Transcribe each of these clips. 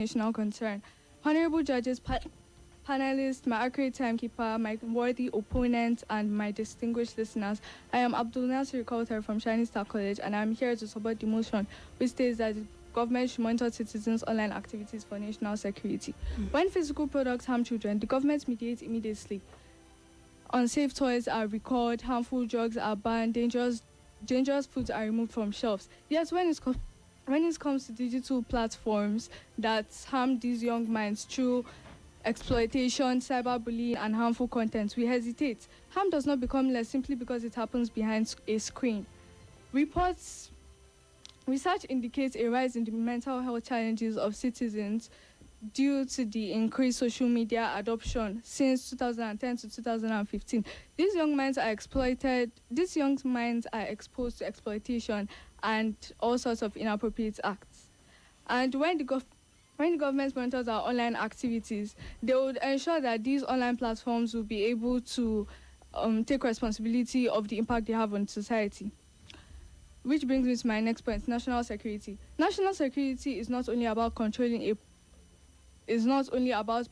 national concern. Honorable judges, panelists, my accurate timekeeper, my worthy opponents, and my distinguished listeners, I am Abdul-Nasir Kauther from Shining Star College, and I'm here to support the motion which states that the government should monitor citizens' online activities for national security. When physical products harm children, the government mediates immediately. Unsafe toys are recalled, harmful drugs are banned, dangerous foods are removed from shelves. Yet when it comes to digital platforms that harm these young minds through exploitation, cyberbullying, and harmful content, we hesitate. Harm does not become less simply because it happens behind a screen. Research indicates a rise in the mental health challenges of citizens due to the increased social media adoption since 2010 to 2015. These young minds are exposed to exploitation and all sorts of inappropriate acts. And when the government monitors our online activities, they would ensure that these online platforms will be able to take responsibility of the impact they have on society. Which brings me to my next point, national security. National security is not only about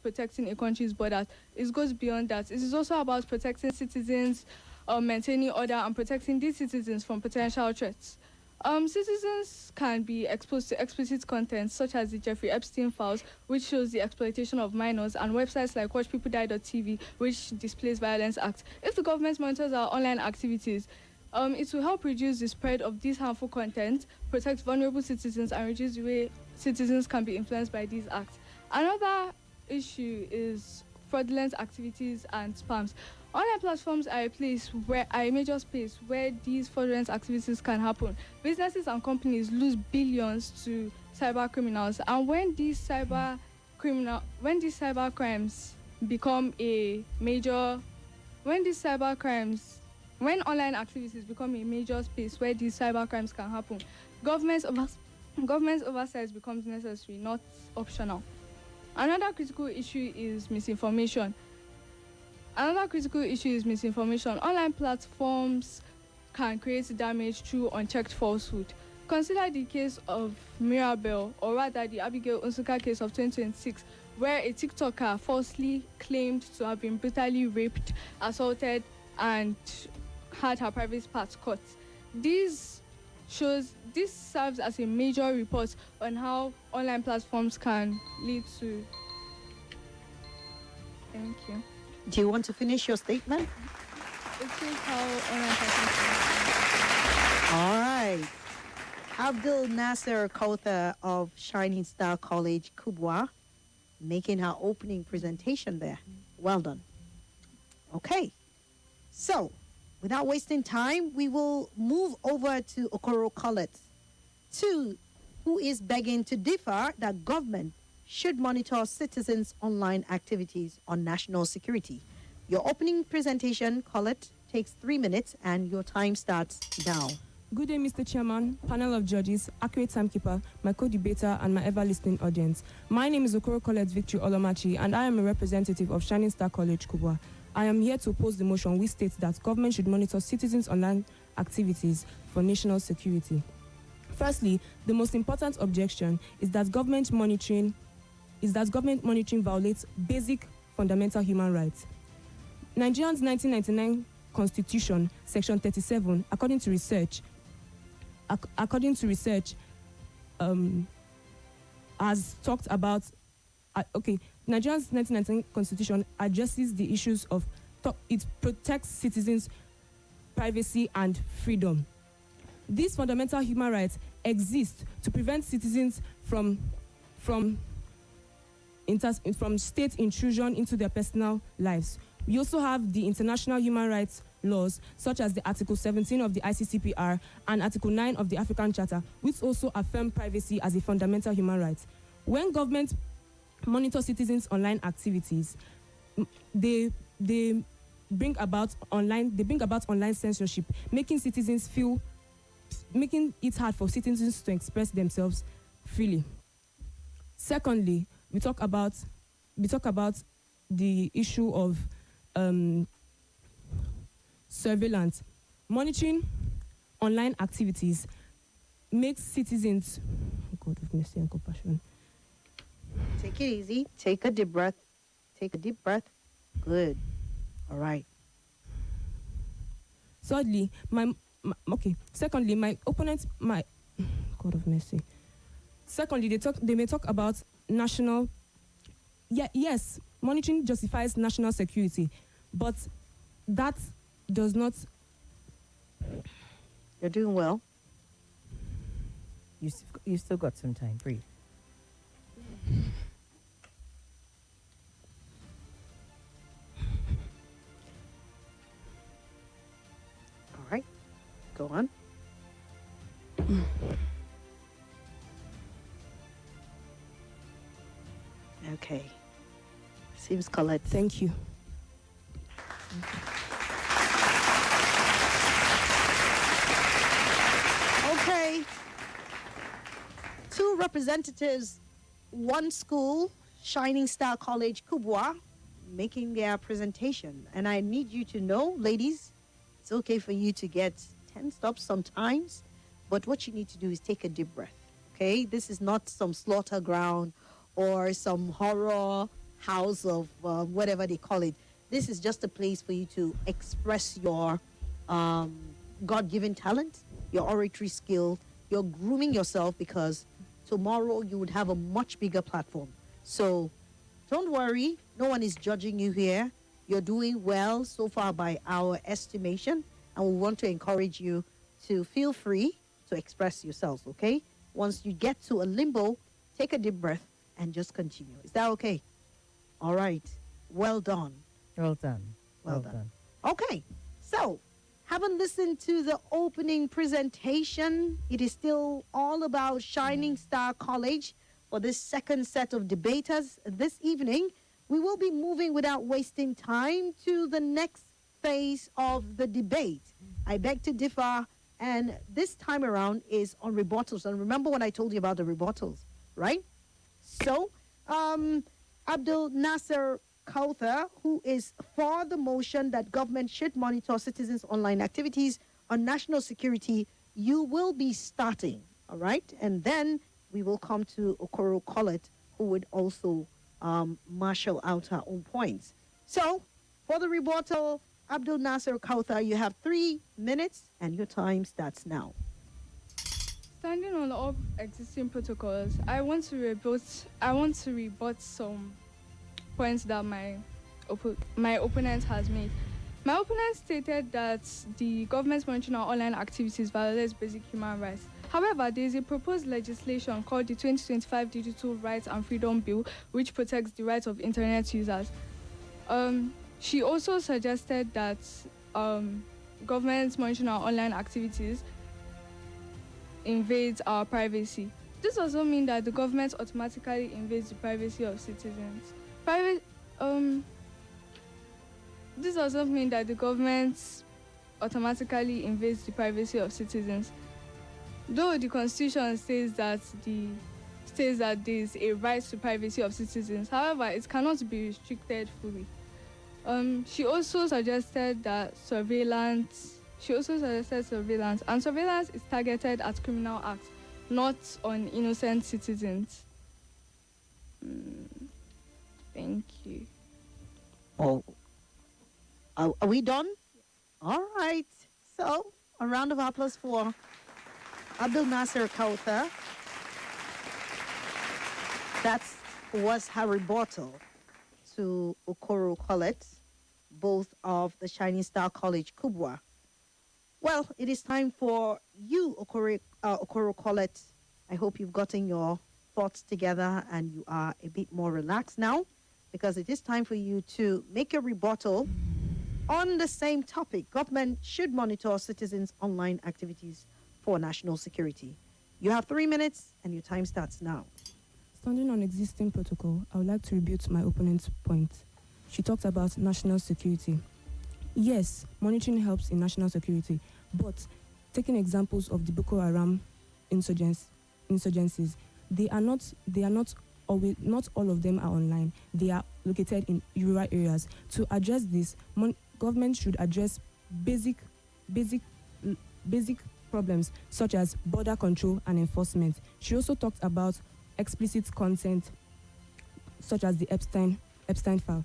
protecting a country's borders. It goes beyond that. It is also about protecting citizens, maintaining order, and protecting these citizens from potential threats. Citizens can be exposed to explicit content such as the Jeffrey Epstein files, which shows the exploitation of minors, and websites like watchpeopledie.tv, which displays violence acts. If the government monitors our online activities, it will help reduce the spread of this harmful content, protect vulnerable citizens, and reduce the way citizens can be influenced by these acts. Another issue is fraudulent activities and spams. Online platforms are a major space where these fraudulent activities can happen. Businesses and companies lose billions to cyber criminals, and when online activities become a major space where these cyber crimes can happen, government oversight becomes necessary, not optional. Another critical issue is misinformation. Online platforms can create damage through unchecked falsehood. Consider the case of Mirabel, or rather the Abigail Unsuka case of 2026, where a TikToker falsely claimed to have been brutally raped, assaulted, and had her private parts cut. This serves as a major report on how online platforms can lead to. Thank you. Do you want to finish your statement? It is how online platforms. All right. Abdul-Nasir Kauther of Shining Star College, Kubwa, making her opening presentation there. Well done. Okay. So, without wasting time, we will move over to Okoro Collete, who is begging to differ that government should monitor citizens' online activities on national security. Your opening presentation, Collete, takes 3 minutes, and your time starts now. Good day, Mr. Chairman, panel of judges, accurate timekeeper, my co-debater, and my ever-listening audience. My name is Okoro Collete Victory Olomachi, and I am a representative of Shining Star College, Kubwa. I am here to oppose the motion which states that government should monitor citizens' online activities for national security. Firstly, the most important objection is that government monitoring violates basic fundamental human rights. Nigeria's 1999 Constitution, Section 37, according to research, has talked about. Nigeria's 1999 Constitution addresses the issues of. It protects citizens' privacy and freedom. These fundamental human rights exist to prevent citizens from state intrusion into their personal lives. We also have the international human rights laws, such as the Article 17 of the ICCPR and Article 9 of the African Charter, which also affirm privacy as a fundamental human right. When government monitor citizens' online activities, they bring about online censorship, making it hard for citizens to express themselves freely. Secondly, we talk about the issue of surveillance. Monitoring online activities makes citizens, God of mercy and compassion, Take it easy. Take a deep breath. Take a deep breath. Good. All right. Thirdly, Secondly, my opponents, my God of mercy. Secondly, they may talk about national. Yes, monitoring justifies national security, but that does not. You're doing well. You still got some time. Breathe. All right. Go on. Okay. Seems Collete. Thank you. Okay. Two representatives, one school, Shining Star College, Kubwa, making their presentation. And I need you to know, ladies, it's okay for you to get tensed up sometimes, but what you need to do is take a deep breath, okay? This is not some slaughter ground or some horror house of whatever they call it. This is just a place for you to express your God-given talent, your oratory skill. You're grooming yourself because tomorrow you would have a much bigger platform. So don't worry. No one is judging you here. You're doing well so far by our estimation, and we want to encourage you to feel free to express yourselves, okay? Once you get to a limbo, take a deep breath and just continue. Is that okay? All right. Well done. Well done. Well done. Okay. So, haven't listened to the opening presentation. It is still all about Shining Star College for this second set of debaters this evening. We will be moving without wasting time to the next phase of the debate. I beg to differ, and this time around is on rebuttals. And remember when I told you about the rebuttals, right? So, Abdul-Nasir Kauther, who is for the motion that government should monitor citizens' online activities on national security, you will be starting, all right? And then we will come to Okoro Collete, who would also marshal out her own points. So, for the rebuttal, Abdul-Nasir Kauther, you have 3 minutes, and your time starts now. Standing on all existing protocols, I want to rebut some points that my opponent has made. My opponent stated that the government's monitoring of online activities violates basic human rights. However, there is a proposed legislation called the 2025 Digital Rights and Freedom Bill, which protects the rights of internet users. She also suggested that government's monitoring of online activities invades our privacy. This doesn't mean that the government automatically invades the privacy of citizens. This doesn't mean that the government automatically invades the privacy of citizens. Though the Constitution says that there is a right to privacy of citizens, however, it cannot be restricted fully. She also suggested surveillance, and surveillance is targeted at criminal acts, not on innocent citizens. Thank you. Oh, are we done? All right. So, a round of applause for Abdul-Nasir Kauther. That was her rebuttal to Okoro Collete, both of the Shining Star College, Kubwa. Well, it is time for you, Okoro Collete. I hope you've gotten your thoughts together and you are a bit more relaxed now, because it is time for you to make a rebuttal on the same topic. Government should monitor citizens' online activities for national security. You have 3 minutes and your time starts now. Standing on existing protocol, I would like to rebut my opponent's point. She talked about national security. Yes, monitoring helps in national security, but taking examples of the Boko Haram insurgencies, they are not always, not all of them are online. They are located in rural areas. To address this, government should address basic problems such as border control and enforcement. She also talked about explicit content such as the Epstein file.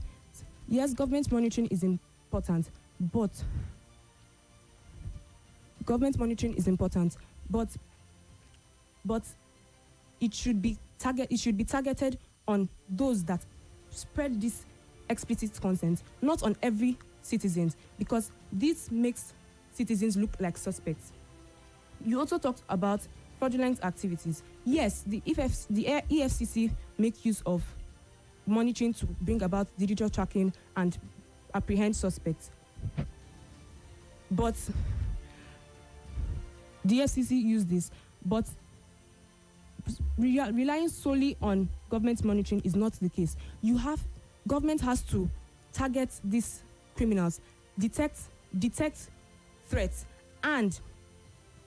Yes, government monitoring is important, but it should be targeted on those that spread this explicit content, not on every citizen, because this makes citizens look like suspects. You also talked about fraudulent activities. Yes, the EFCC make use of monitoring to bring about digital tracking and apprehend suspects. But the EFCC use this, but relying solely on government monitoring is not the case. Government has to target these criminals, detect threats, and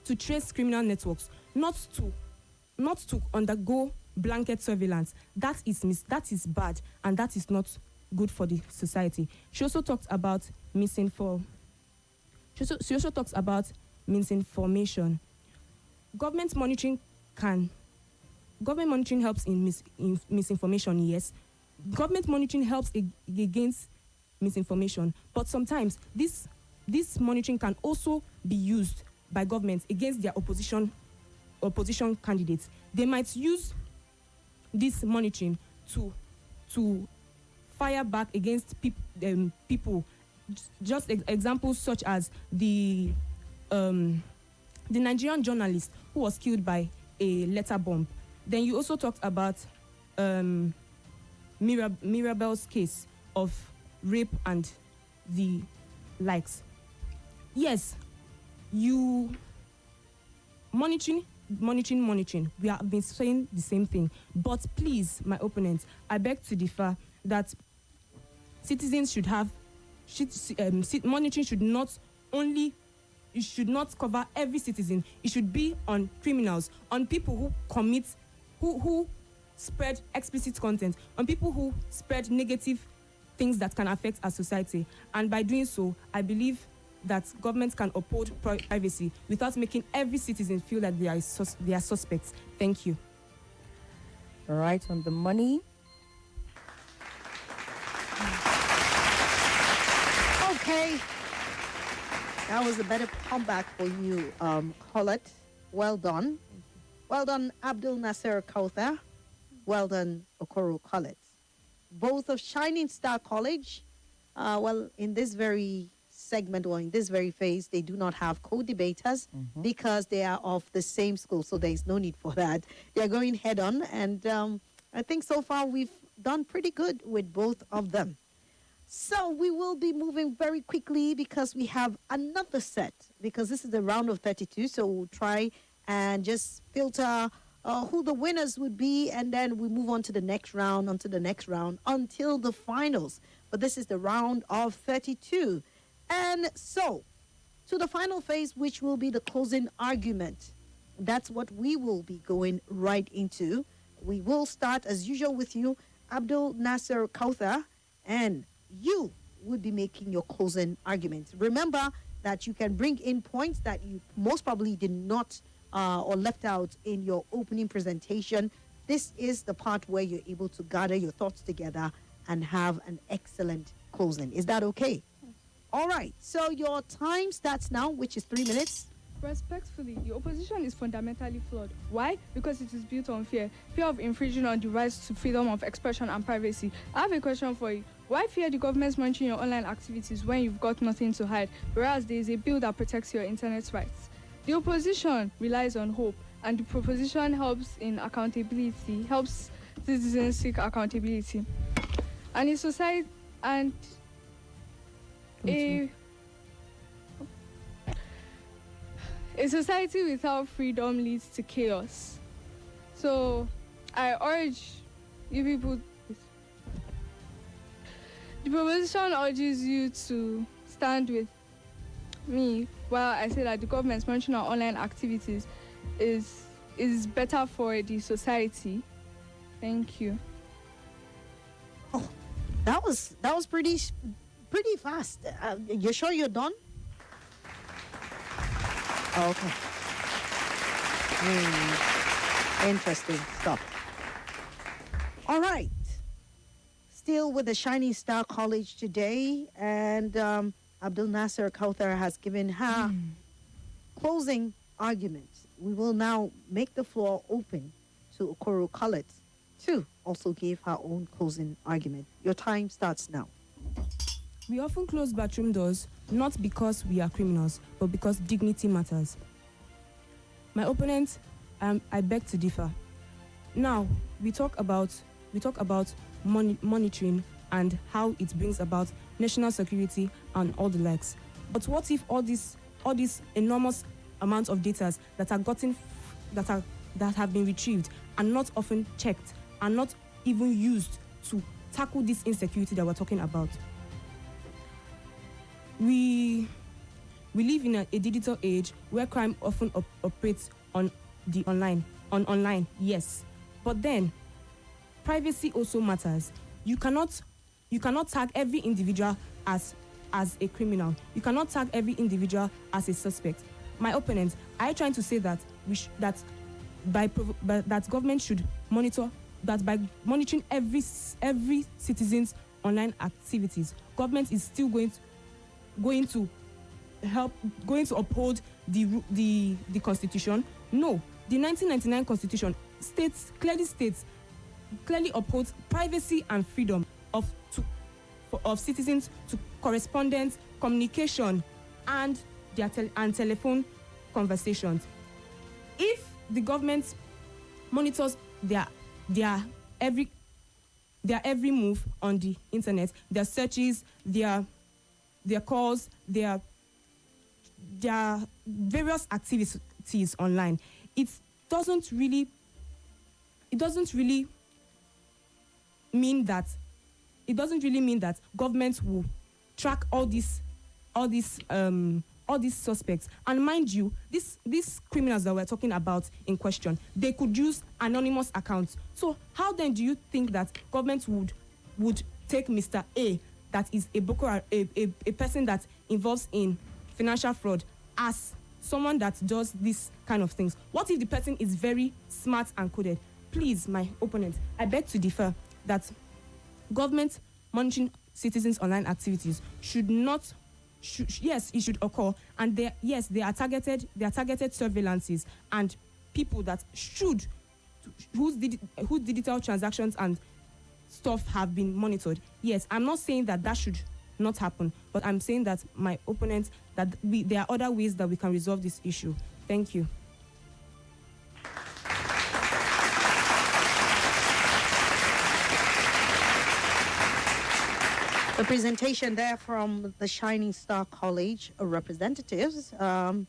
to trace criminal networks, not to undergo blanket surveillance. That is bad, and that is not good for the society. She also talked about misinformation. Government monitoring helps in misinformation, yes. Government monitoring helps against misinformation, but sometimes this monitoring can also be used by governments against their opposition candidates. They might use this monitoring to fire back against people. Just examples such as the Nigerian journalist who was killed by a letter bomb. Then you also talked about Mirabel's case of rape and the likes. Yes, you monitoring. We have been saying the same thing. But please, my opponents, I beg to differ that citizens should have monitoring should not cover every citizen. It should be on criminals, on people who spread explicit content, on people who spread negative things that can affect our society. And by doing so, I believe that government can uphold privacy without making every citizen feel that they are suspects. Thank you. Right on the money. Okay. That was a better comeback for you, Collete. Well done. Well done, Abdul-Nasir Kauther. Well done, Okoro Collete. Both of Shining Star College, in this very segment or in this very phase, they do not have co-debaters because they are of the same school, so there is no need for that. They're going head on, and I think so far we've done pretty good with both of them. So we will be moving very quickly because we have another set, because this is the round of 32, so we'll try and just filter who the winners would be, and then we move on to the next round, until the finals. But this is the round of 32. And so, to the final phase, which will be the closing argument. That's what we will be going right into. We will start, as usual, with you, Abdul-Nasir Kauther, and you would be making your closing argument. Remember that you can bring in points that you most probably did not or left out in your opening presentation. This is the part where you're able to gather your thoughts together and have an excellent closing. Is that okay? All right. So your time starts now, which is 3 minutes. Respectfully, the opposition is fundamentally flawed. Why? Because it is built on fear of infringing on the rights to freedom of expression and privacy. I have a question for you. Why fear the government's monitoring your online activities when you've got nothing to hide, whereas there is a bill that protects your internet rights? The opposition relies on hope, and the proposition helps in accountability, helps citizens seek accountability. And in society, and a society without freedom leads to chaos. So I urge you people, the proposition urges you to stand with me while I say that the government's monitoring our online activities is better for the society. Thank you. Oh, that was pretty fast. You sure you're done? Okay. Interesting stuff. All right. still with the Shining Star College today, and Abdul-Nasir Kauther has given her closing arguments. We will now make the floor open to Okoro Collete to also give her own closing argument. Your time starts now. We often close bathroom doors not because we are criminals, but because dignity matters. My opponent, I beg to differ. Now, we talk about monitoring and how it brings about national security and all the likes. But what if all these enormous amounts of data that have been retrieved and not often checked and not even used to tackle this insecurity that we're talking about? We live in a digital age where crime often operates on the online, yes. But then privacy also matters. You cannot tag every individual as a criminal. You cannot tag every individual as a suspect. My opponent, are you trying to say that that government should monitor that by monitoring every citizen's online activities, government is still going to uphold the Constitution? No. The 1999 Constitution clearly upholds privacy and freedom of citizens to correspondence, communication, and telephone conversations. If the government monitors their every move on the internet, their searches, their calls, their various activities online, it doesn't really mean that government will track all these suspects. And mind you, these criminals that we're talking about in question, they could use anonymous accounts. So how then do you think that government would take Mr. A, that is a person that involves in financial fraud, as someone that does this kind of things? What if the person is very smart and coded? Please, my opponent, I beg to differ that government monitoring citizens' online activities yes, it should occur, and they are targeted surveillances and people that whose digital transactions and stuff have been monitored. Yes, I'm not saying that should not happen, but I'm saying that my opponent, that there are other ways that we can resolve this issue. Thank you. The presentation there from the Shining Star College representatives. For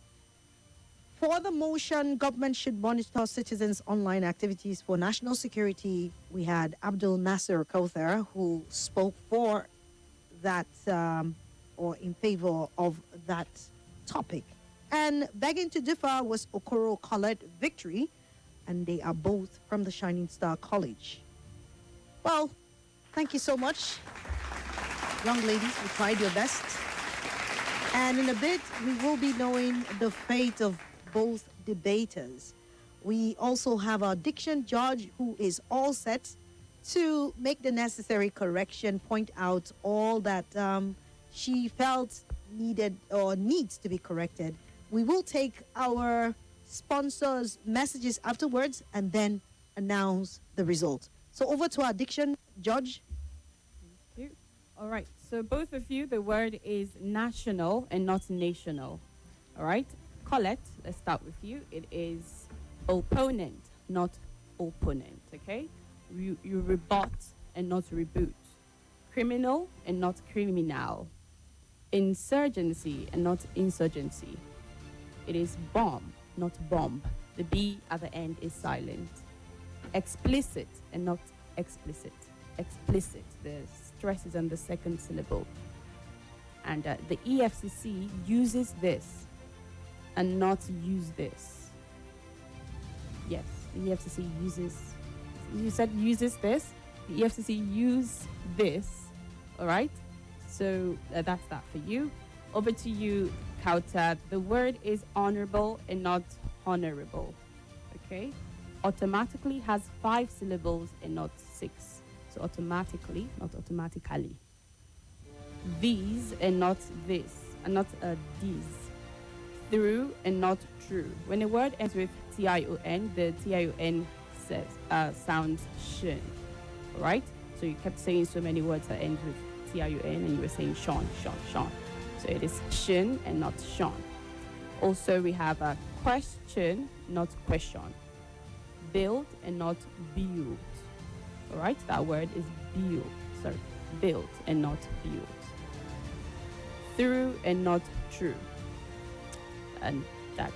the motion, government should monitor citizens' online activities for national security, we had Abdul-Nasir Kauther, who spoke for that or in favor of that topic. And begging to differ was Okoro Collete Victory, and they are both from the Shining Star College. Well, thank you so much. Young ladies, you tried your best. And in a bit, we will be knowing the fate of both debaters. We also have our diction judge who is all set to make the necessary correction, point out all that she felt needed or needs to be corrected. We will take our sponsors' messages afterwards and then announce the result. So over to our diction judge. Thank you. All right. So both of you, the word is national and not national. All right. Collete, let's start with you. It is opponent, not opponent. Okay. You rebut and not reboot. Criminal and not criminal. Insurgency and not insurgency. It is bomb, not bomb. The B at the end is silent. Explicit and not explicit. Explicit. The stress is on the second syllable. And the EFCC uses this and not use this. Yes, the EFCC uses. You said uses this. The EFCC use this. All right. So that's that for you. Over to you, Kauther. The word is honorable and not honorable. Okay. Automatically has 5 syllables and not 6. So So automatically, not automatically. These and not this, and not these. Through and not true. When a word ends with tion, the tion says sounds shin. All right. So you kept saying so many words that end with tion, and you were saying Sean, Sean, Sean. So it is shin and not Sean. Also, we have a question, not question. Build and not build. All right, that word is build. Sorry, build and not build. Through and not true. And that's